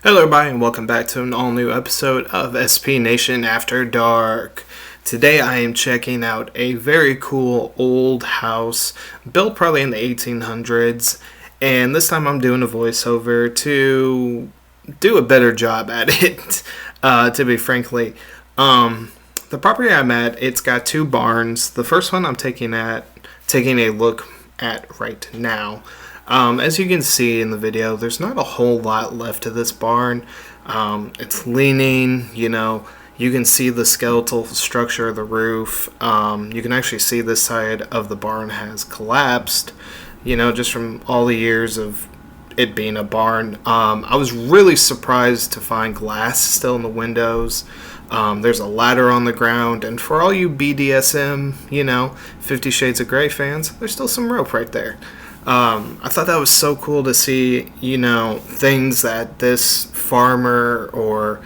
Hello everybody and welcome back to an all-new episode of SP Nation After Dark. Today I am checking out a very cool old house built probably in the 1800s, and this time I'm doing a voiceover to do a better job at it, to be frankly. The property I'm at, it's got two barns. The first one I'm taking a look at right now. As you can see in the video, there's not a whole lot left to this barn. It's leaning, you can see the skeletal structure of the roof. You can actually see this side of the barn has collapsed, just from all the years of it being a barn. I was really surprised to find glass still in the windows. There's a ladder on the ground, and for all you BDSM, 50 Shades of Grey fans, there's still some rope right there. I thought that was so cool to see, things that this farmer or,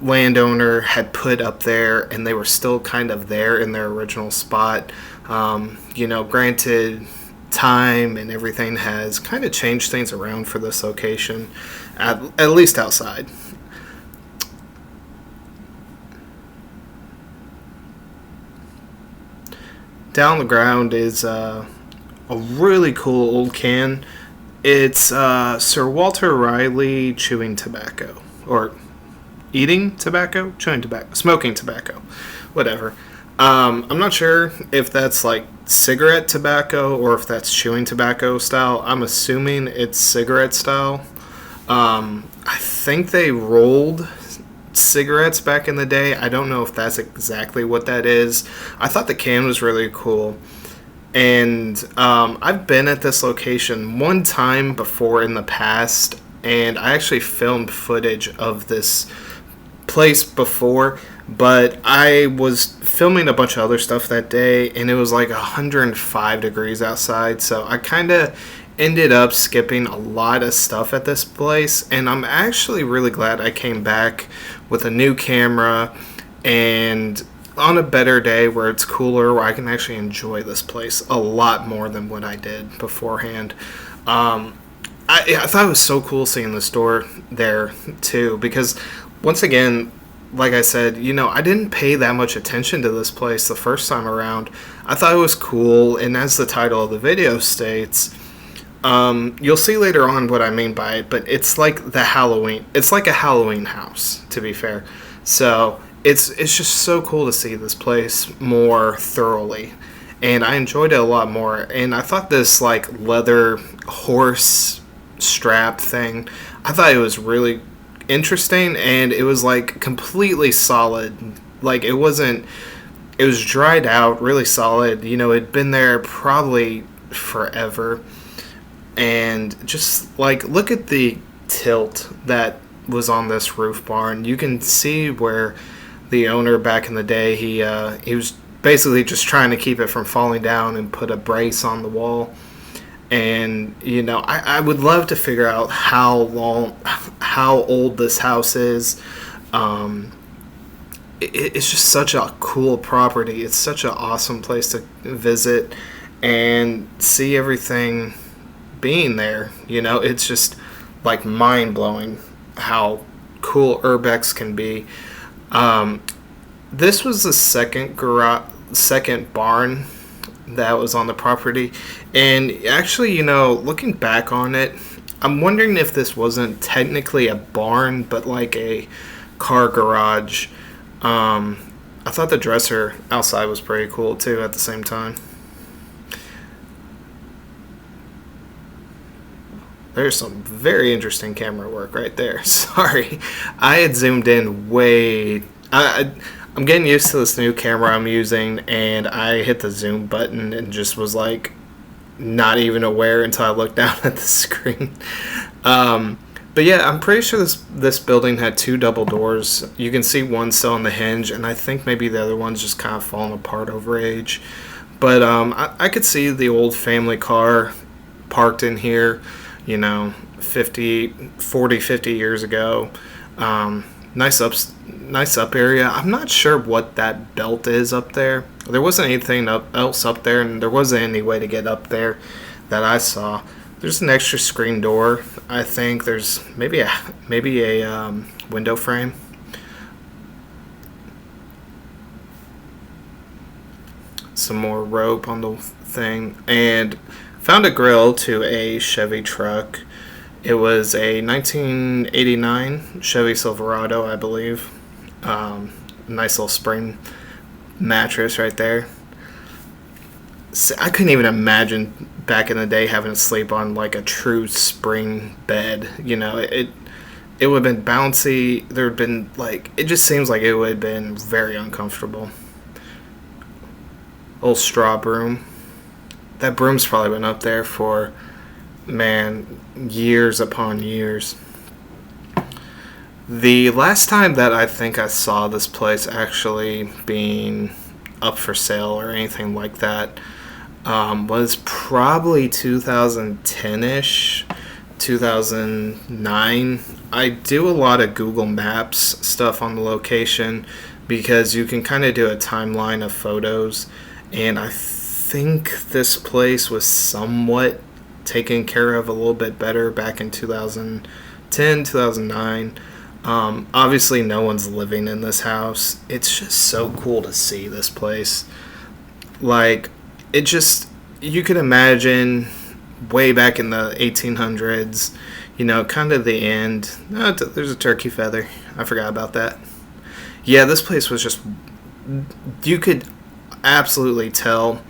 landowner had put up there and they were still kind of there in their original spot. Granted, time and everything has kind of changed things around for this location, at least outside. Down the ground is a really cool old can. It's Sir Walter Riley chewing tobacco, or eating tobacco, chewing tobacco, smoking tobacco, whatever. I'm not sure if that's like cigarette tobacco or if that's chewing tobacco style. I'm assuming it's cigarette style. I think they rolled cigarettes back in the day. I don't know if that's exactly what that is. I thought the can was really cool. And I've been at this location one time before in the past, and I actually filmed footage of this place before, but I was filming a bunch of other stuff that day, and it was like 105 degrees outside, so I kind of ended up skipping a lot of stuff at this place, and I'm actually really glad I came back with a new camera and on a better day where it's cooler, where I can actually enjoy this place a lot more than what I did beforehand. I thought it was so cool seeing the store there too, because once again, like I said, I didn't pay that much attention to this place the first time around. I thought it was cool, and as the title of the video states, you'll see later on what I mean by it, but it's like it's like a Halloween house, to be fair. So it's just so cool to see this place more thoroughly, and I enjoyed it a lot more. And I thought this like leather horse strap thing, I thought it was really interesting, and it was like completely solid. Like it was dried out, really solid. It'd been there probably forever. And just like look at the tilt that was on this roof barn. You can see where the owner back in the day, he was basically just trying to keep it from falling down and put a brace on the wall. And I would love to figure out how old this house is. It's just such a cool property. It's such an awesome place to visit and see everything being there. It's just like mind-blowing how cool urbex can be. This was the second barn that was on the property, and actually, looking back on it, I'm wondering if this wasn't technically a barn, but like a car garage. I thought the dresser outside was pretty cool too at the same time. There's some very interesting camera work right there. Sorry, I had zoomed in way. I'm getting used to this new camera I'm using, and I hit the zoom button and just was like not even aware until I looked down at the screen. But yeah, I'm pretty sure this building had two double doors. You can see one still on the hinge, and I think maybe the other one's just kind of falling apart over age. But I could see the old family car parked in here, 50 years ago. Nice up area. I'm not sure what that belt is up there. There wasn't anything else up there, and there wasn't any way to get up there that I saw. There's an extra screen door. I think there's maybe a window frame. Some more rope on the thing, and found a grill to a Chevy truck. It was a 1989 Chevy Silverado, I believe. Nice little spring mattress right there. So I couldn't even imagine back in the day having to sleep on like a true spring bed. You know, it would have been bouncy. There would have been like, it just seems like it would have been very uncomfortable. Old straw broom. That broom's probably been up there for, man, years upon years. The last time that I think I saw this place actually being up for sale or anything like that was probably 2010-ish, 2009. I do a lot of Google Maps stuff on the location because you can kind of do a timeline of photos, and I think this place was somewhat taken care of a little bit better back in 2010, 2009. Obviously, no one's living in this house. It's just so cool to see this place. Like, it just, you could imagine way back in the 1800s, you know, kind of the end. Oh, there's a turkey feather. I forgot about that. Yeah, this place was just, you could absolutely tell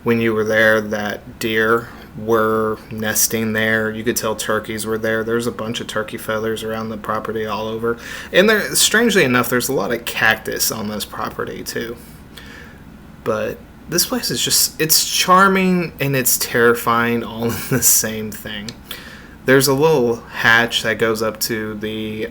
when you were there that deer were nesting there. You could tell turkeys were there. There's a bunch of turkey feathers around the property all over. And there, strangely enough, there's a lot of cactus on this property too. But this place is just, it's charming and it's terrifying all in the same thing. There's a little hatch that goes up to the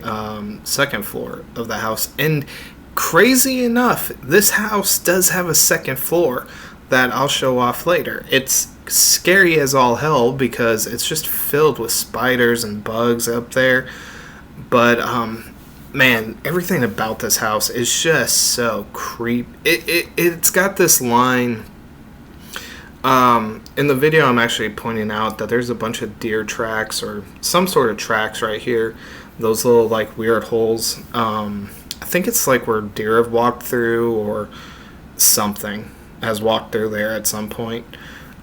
second floor of the house. And crazy enough, this house does have a second floor that I'll show off later. It's scary as all hell because it's just filled with spiders and bugs up there. But man, everything about this house is just so creepy. It's got this line. In the video, I'm actually pointing out that there's a bunch of deer tracks or some sort of tracks right here. Those little like weird holes. I think it's like where deer have walked through or something has walked through there at some point.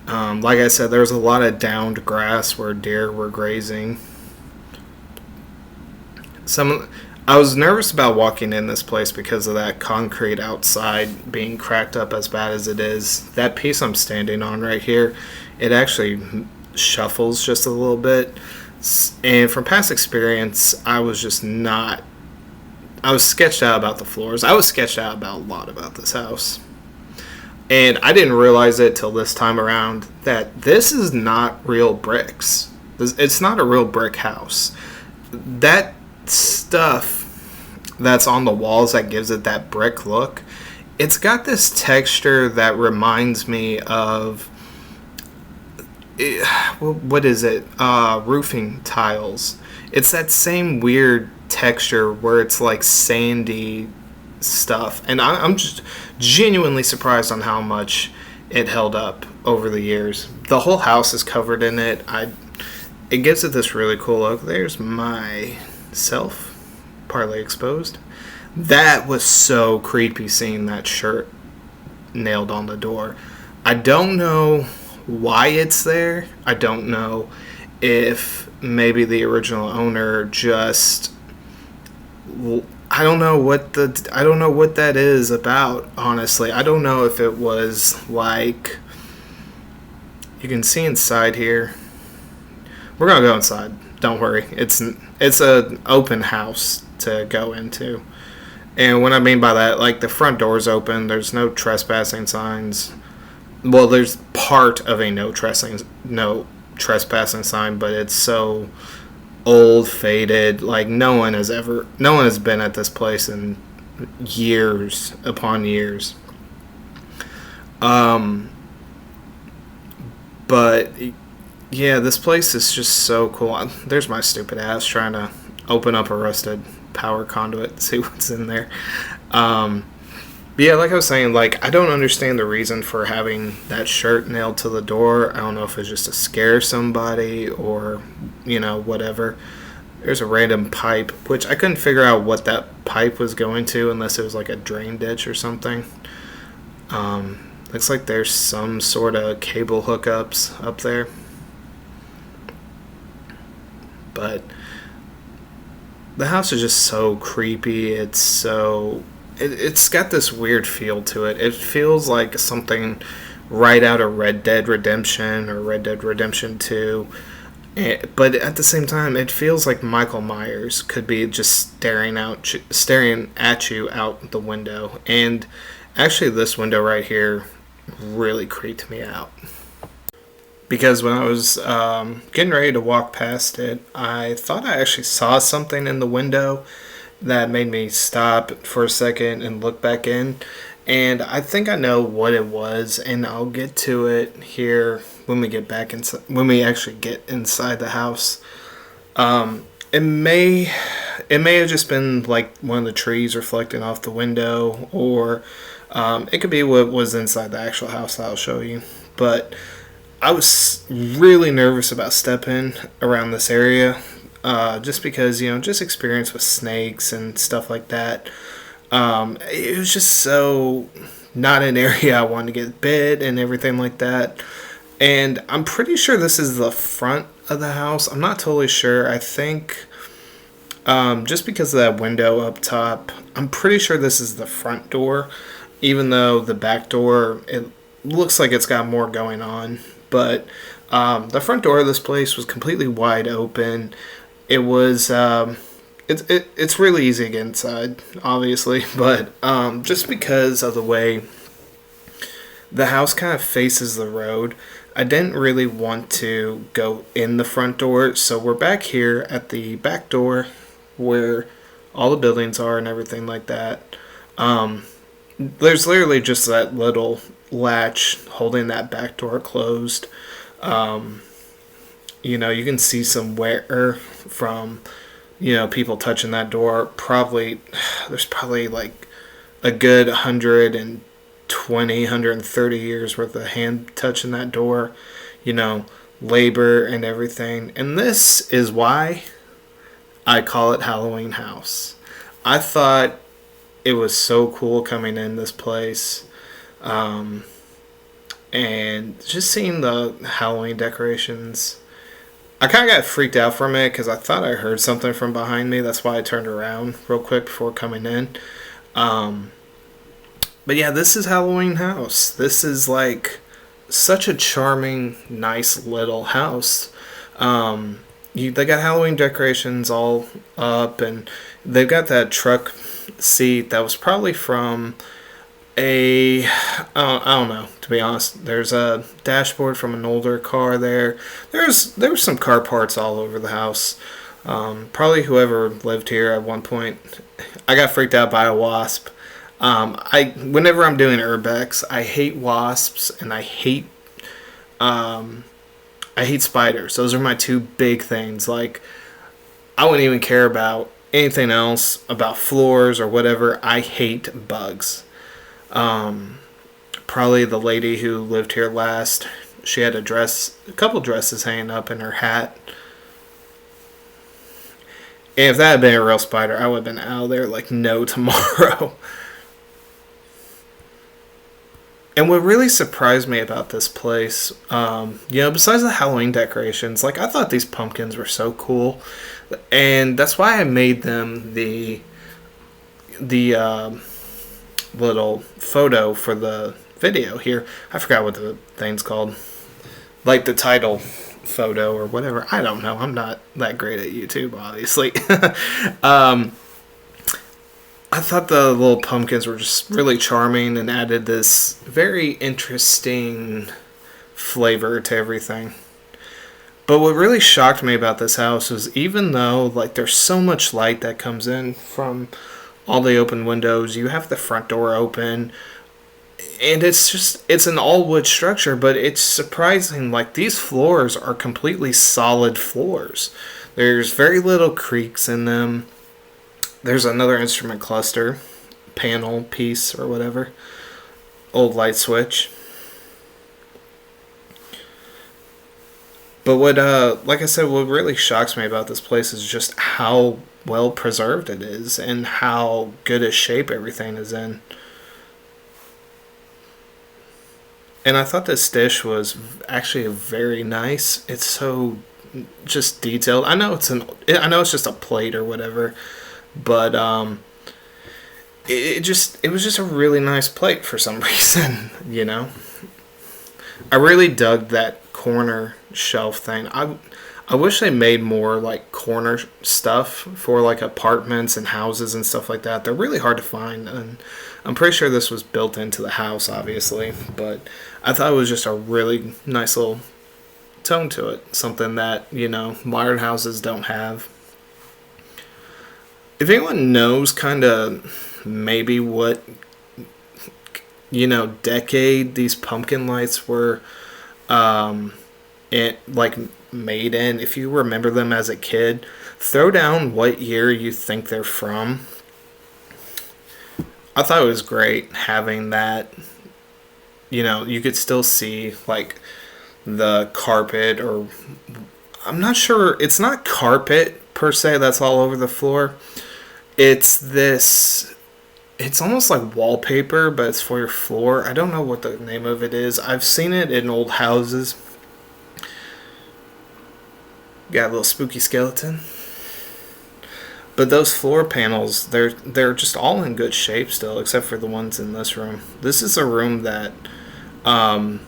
Like I said, there's a lot of downed grass where deer were grazing. I was nervous about walking in this place because of that concrete outside being cracked up as bad as it is. That piece I'm standing on right here, it actually shuffles just a little bit. And from past experience, I was sketched out about the floors. I was sketched out about a lot about this house. And I didn't realize it till this time around that this is not real bricks. It's not a real brick house. That stuff that's on the walls that gives it that brick look, it's got this texture that reminds me of, what is it? Roofing tiles. It's that same weird texture where it's like sandy stuff, and I'm just genuinely surprised on how much it held up over the years. The whole house is covered in it. It gives it this really cool look. There's myself, partly exposed. That was so creepy seeing that shirt nailed on the door. I don't know why it's there. I don't know if maybe the original owner just, I don't know what that is about, honestly. I don't know if it was like, you can see inside here. We're gonna go inside. Don't worry. It's an open house to go into. And what I mean by that, like the front door's open. There's no trespassing signs. Well, there's part of a no trespassing sign, but it's so old, faded. Like no one has been at this place in years upon years. But yeah, this place is just so cool. There's my stupid ass trying to open up a rusted power conduit to see what's in there. But yeah, like I was saying, like I don't understand the reason for having that shirt nailed to the door. I don't know if it's just to scare somebody or, whatever. There's a random pipe, which I couldn't figure out what that pipe was going to unless it was like a drain ditch or something. Looks like there's some sort of cable hookups up there. But the house is just so creepy. It's got this weird feel to it. It feels like something right out of Red Dead Redemption or Red Dead Redemption 2. But at the same time, it feels like Michael Myers could be just staring at you out the window. And actually, this window right here really creeped me out. Because when I was getting ready to walk past it, I thought I actually saw something in the window that made me stop for a second and look back in. And I think I know what it was, and I'll get to it here when we get back inside, when we actually get inside the house. It may have just been like one of the trees reflecting off the window, or it could be what was inside the actual house that I'll show you. But I was really nervous about stepping around this area, just because, just experience with snakes and stuff like that. It was just so not an area I wanted to get bit and everything like that. And I'm pretty sure this is the front of the house. I'm not totally sure. I think just because of that window up top, I'm pretty sure this is the front door, even though the back door, it looks like it's got more going on. But the front door of this place was completely wide open. It was it's really easy to get inside, obviously, but just because of the way the house kind of faces the road, I didn't really want to go in the front door. So we're back here at the back door where all the buildings are and everything like that. There's literally just that little latch holding that back door closed. You can see some wear from, people touching that door. There's probably like a good 130 years worth of hand touching that door, labor and everything. And this is why I call it Halloween House. I thought it was so cool coming in this place. And just seeing the Halloween decorations, I kind of got freaked out from it because I thought I heard something from behind me. That's why I turned around real quick before coming in. But yeah, this is Halloween House. This is like such a charming, nice little house. They got Halloween decorations all up, and they've got that truck seat that was probably from I don't know, to be honest. There's a dashboard from an older car there. There was some car parts all over the house. Probably whoever lived here at one point. I got freaked out by a wasp. Whenever I'm doing urbex, I hate wasps and I hate spiders. Those are my two big things. Like, I wouldn't even care about anything else, about floors or whatever. I hate bugs. Probably the lady who lived here last, she had a couple dresses hanging up in her hat. And if that had been a real spider, I would have been out of there like no tomorrow. And what really surprised me about this place, besides the Halloween decorations, like, I thought these pumpkins were so cool. And that's why I made them the little photo for the video here. I forgot what the thing's called. Like the title photo or whatever. I don't know. I'm not that great at YouTube, obviously. I thought the little pumpkins were just really charming and added this very interesting flavor to everything. But what really shocked me about this house was, even though like there's so much light that comes in from all the open windows, you have the front door open, and it's an all wood structure, but it's surprising, like, these floors are completely solid floors. There's very little creaks in them. There's another instrument cluster panel piece or whatever. Old light switch. But what, like I said, what really shocks me about this place is just how well preserved it is and how good a shape everything is in. And I thought this dish was actually very nice. It's so just detailed. I know it's just a plate or whatever, but it was just a really nice plate for some reason, you know. I really dug that corner shelf thing. I wish they made more like corner stuff for like apartments and houses and stuff like that. They're really hard to find, and I'm pretty sure this was built into the house, obviously. But I thought it was just a really nice little tone to it. Something that, you know, modern houses don't have. If anyone knows kind of maybe what, you know, decade these pumpkin lights were like made in, if you remember them as a kid, throw down what year you think they're from. I thought it was great having that. You know, you could still see like the carpet, or I'm not sure, it's not carpet per se that's all over the floor. It's almost like wallpaper, but it's for your floor. I don't know what the name of it is. I've seen it in old houses. Got a little spooky skeleton. But those floor panels, they're just all in good shape still, except for the ones in this room. This is a room that I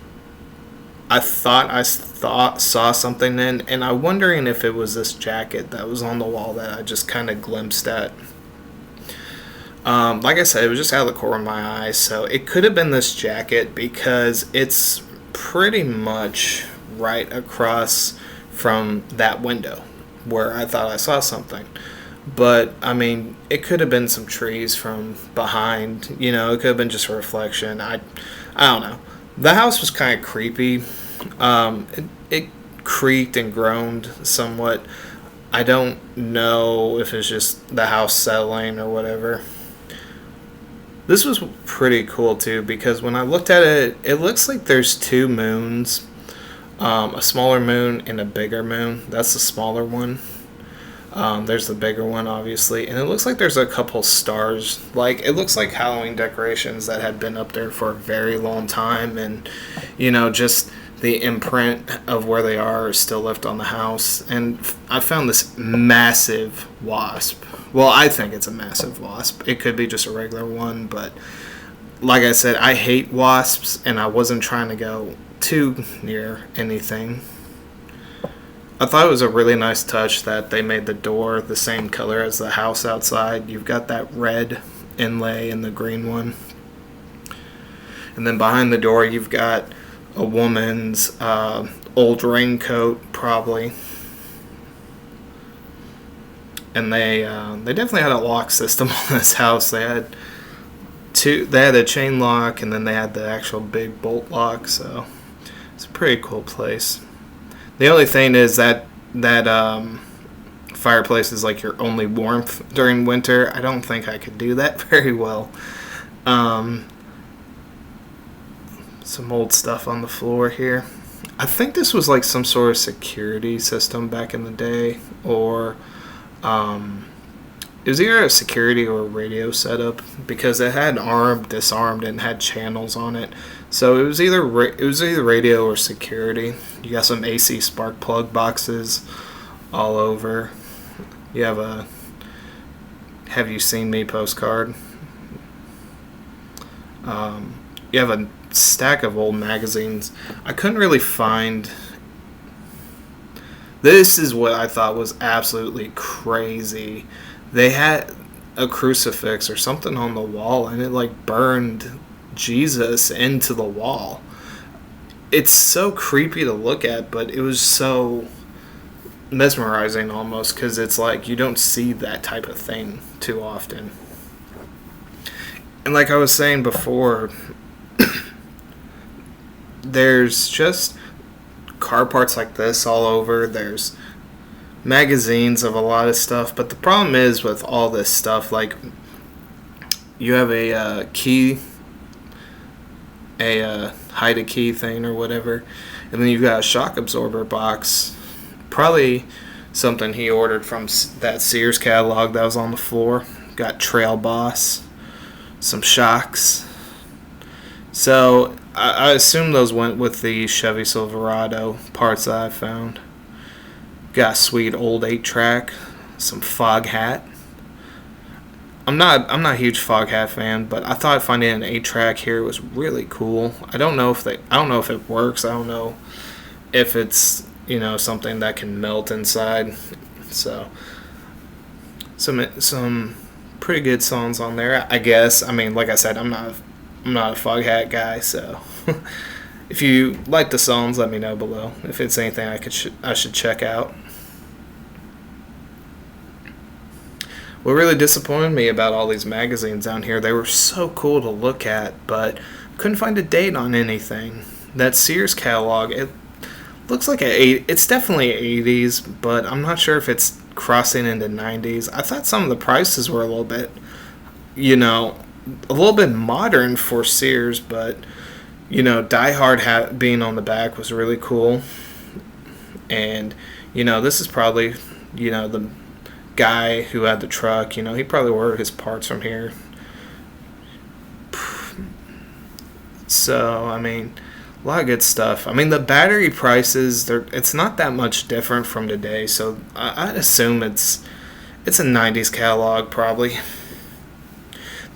saw something in, and I'm wondering if it was this jacket that was on the wall that I just kind of glimpsed at. Like I said, it was just out of the corner of my eye, so it could have been this jacket because it's pretty much right across from that window where I thought I saw something. But, I mean, it could have been some trees from behind. You know, it could have been just a reflection. I don't know. The house was kind of creepy. It creaked and groaned somewhat. I don't know if it's just the house settling or whatever. This was pretty cool, too, because when I looked at it, it looks like there's two moons. A smaller moon and a bigger moon. That's the smaller one. There's the bigger one, obviously. And it looks like there's a couple stars. Like, it looks like Halloween decorations that had been up there for a very long time. And, you know, just the imprint of where they are is still left on the house. And I found this massive wasp. Well, I think it's a massive wasp. It could be just a regular one, but like I said, I hate wasps, and I wasn't trying to go too near anything. I thought it was a really nice touch that they made the door the same color as the house outside. You've got that red inlay and the green one. And then behind the door, you've got a woman's old raincoat, probably. And they definitely had a lock system on this house. They had a chain lock, and then they had the actual big bolt lock. So it's a pretty cool place. The only thing is that fireplace is like your only warmth during winter. I don't think I could do that very well. Some old stuff on the floor here. I think this was like some sort of security system back in the day, or it was either a security or a radio setup, because it had armed, disarmed, and had channels on it. So it was either radio or security. You got some AC spark plug boxes all over. You have a "Have you seen me?" postcard. You have a stack of old magazines. I couldn't really find. This is what I thought was absolutely crazy. They had a crucifix or something on the wall, and it like burned Jesus into the wall. It's so creepy to look at, but it was so mesmerizing almost, because it's like you don't see that type of thing too often. And like I was saying before, there's just car parts like this all over. There's magazines of a lot of stuff, but the problem is with all this stuff, like, You have a key, a hide a key thing or whatever, and then you've got a shock absorber box. Probably something he ordered from that Sears catalog that was on the floor. Got Trail Boss, some shocks. So I assume those went with the Chevy Silverado parts that I found. Got a sweet old 8-track, some fog hat. I'm not a huge fog hat fan, but I thought finding an 8-track here was really cool. I don't know if it works. I don't know if it's, something that can melt inside. So some pretty good songs on there, I guess. I mean, like I said, I'm not a fog hat guy, so if you like the songs, let me know below if it's anything I should check out. What really disappointed me about all these magazines down here, they were so cool to look at, but couldn't find a date on anything. That Sears catalog, it looks like it's definitely 80s, but I'm not sure if it's crossing into 90s. I thought some of the prices were a little bit, a little bit modern for Sears, but, Die Hard being on the back was really cool. And, this is probably, the guy who had the truck, he probably ordered his parts from here. So, I mean, a lot of good stuff. I mean, the battery prices, it's not that much different from today, so I'd assume it's a 90s catalog, probably.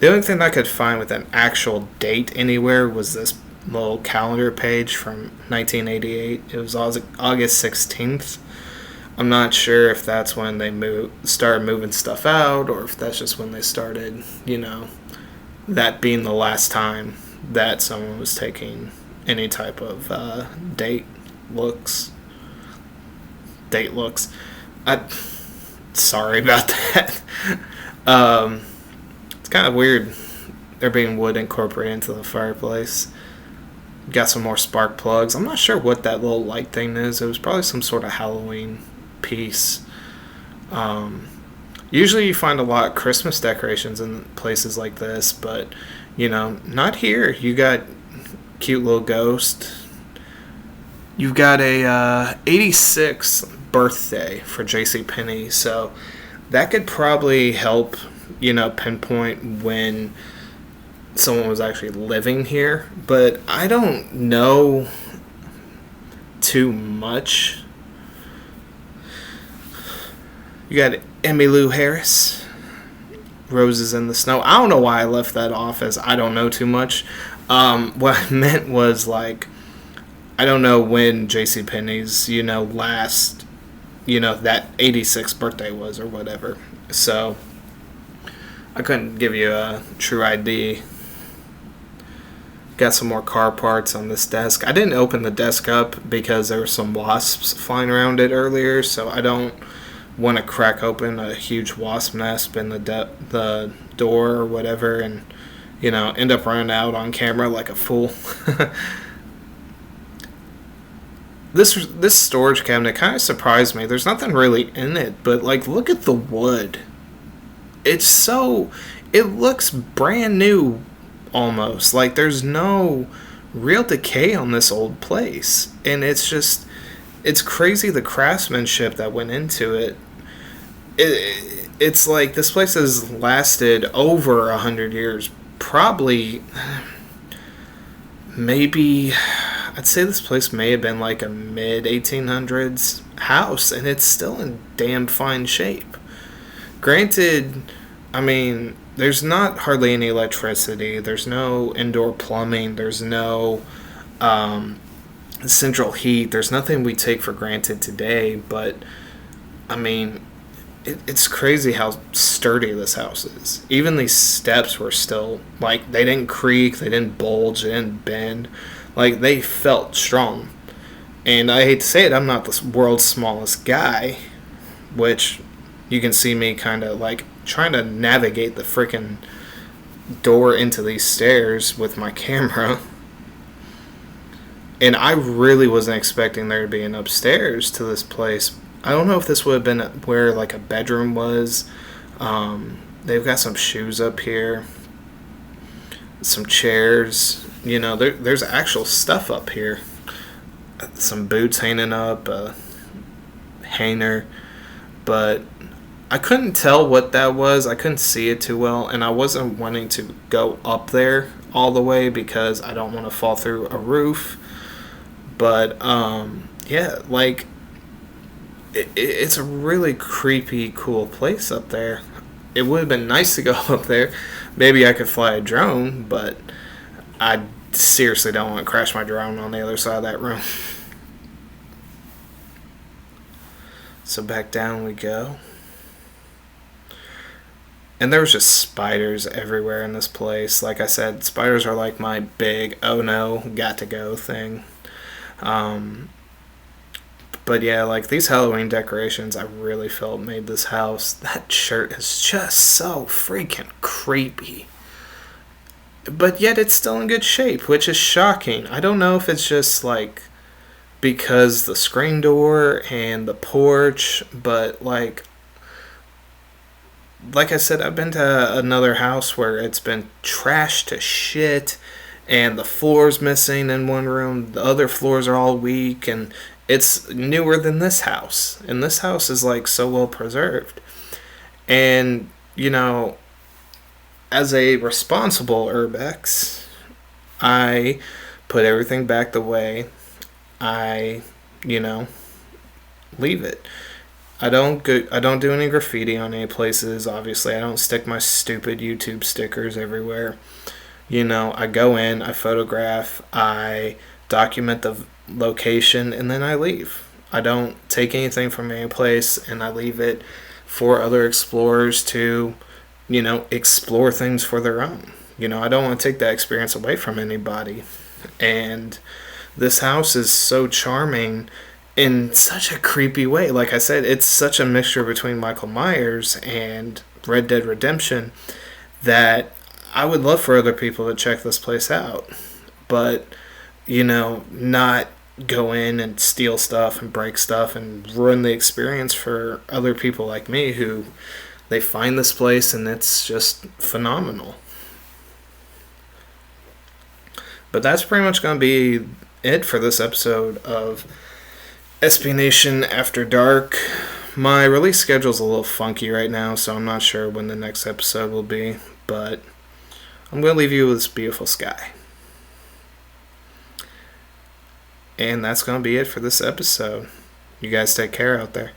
The only thing I could find with an actual date anywhere was this little calendar page from 1988. It was August 16th. I'm not sure if that's when they started moving stuff out, or if that's just when they started, that being the last time that someone was taking any type of date looks. Sorry about that. It's kind of weird there being wood incorporated into the fireplace. Got some more spark plugs. I'm not sure what that little light thing is. It was probably some sort of Halloween piece. Usually you find a lot of Christmas decorations in places like this, but not here. You got cute little ghost. You've got a 86 birthday for JCPenney, so that could probably help pinpoint when someone was actually living here, but I don't know too much. You got Emmylou Harris, Roses in the Snow. I don't know why I left that off as I don't know too much. What I meant was, like, I don't know when JCPenney's, last, that 86th birthday was or whatever. So I couldn't give you a true ID. Got some more car parts on this desk. I didn't open the desk up because there were some wasps flying around it earlier, so I don't want to crack open a huge wasp nest in the door or whatever and, end up running out on camera like a fool. This storage cabinet kind of surprised me. There's nothing really in it, but, like, look at the wood. It looks brand new almost. Like, there's no real decay on this old place. And it's crazy the craftsmanship that went into it. It's like this place has lasted over 100 years. Probably, maybe, I'd say this place may have been like a mid-1800s house, and it's still in damn fine shape. Granted, I mean, there's not hardly any electricity. There's no indoor plumbing. There's no central heat. There's nothing we take for granted today, but, I mean, it's crazy how sturdy this house is. Even these steps were still, like, they didn't creak, they didn't bulge, they didn't bend. Like, they felt strong. And I hate to say it, I'm not the world's smallest guy, which you can see me kind of, like, trying to navigate the freaking door into these stairs with my camera. And I really wasn't expecting there to be an upstairs to this place. I don't know if this would have been where, like, a bedroom was. They've got some shoes up here. some chairs. There's actual stuff up here. Some boots hanging up, a hanger, but I couldn't tell what that was. I couldn't see it too well, and I wasn't wanting to go up there all the way because I don't want to fall through a roof. But yeah, like it's a really creepy, cool place up there. It would have been nice to go up there. Maybe I could fly a drone, but I seriously don't want to crash my drone on the other side of that room. So back down we go. And there was just spiders everywhere in this place. Like I said, spiders are like my big, oh no, got to go thing. But yeah, like these Halloween decorations, I really felt made this house. That shirt is just so freaking creepy. But yet it's still in good shape, which is shocking. I don't know if it's just like because the screen door and the porch, but like I said, I've been to another house where it's been trashed to shit and the floor's missing in one room, the other floors are all weak, and it's newer than this house. And this house is like so well preserved. And, as a responsible urbex, I put everything back the way I, leave it. I don't do any graffiti on any places. Obviously, I don't stick my stupid YouTube stickers everywhere. I go in, I photograph, I document the location, and then I leave. I don't take anything from any place, and I leave it for other explorers to, explore things for their own. I don't want to take that experience away from anybody. And this house is so charming in such a creepy way. Like I said, it's such a mixture between Michael Myers and Red Dead Redemption that I would love for other people to check this place out. But, not go in and steal stuff and break stuff and ruin the experience for other people like me who they find this place and it's just phenomenal. But that's pretty much going to be it for this episode of SB Nation After Dark. My release schedule's a little funky right now, so I'm not sure when the next episode will be, but I'm going to leave you with this beautiful sky. And that's going to be it for this episode. You guys take care out there.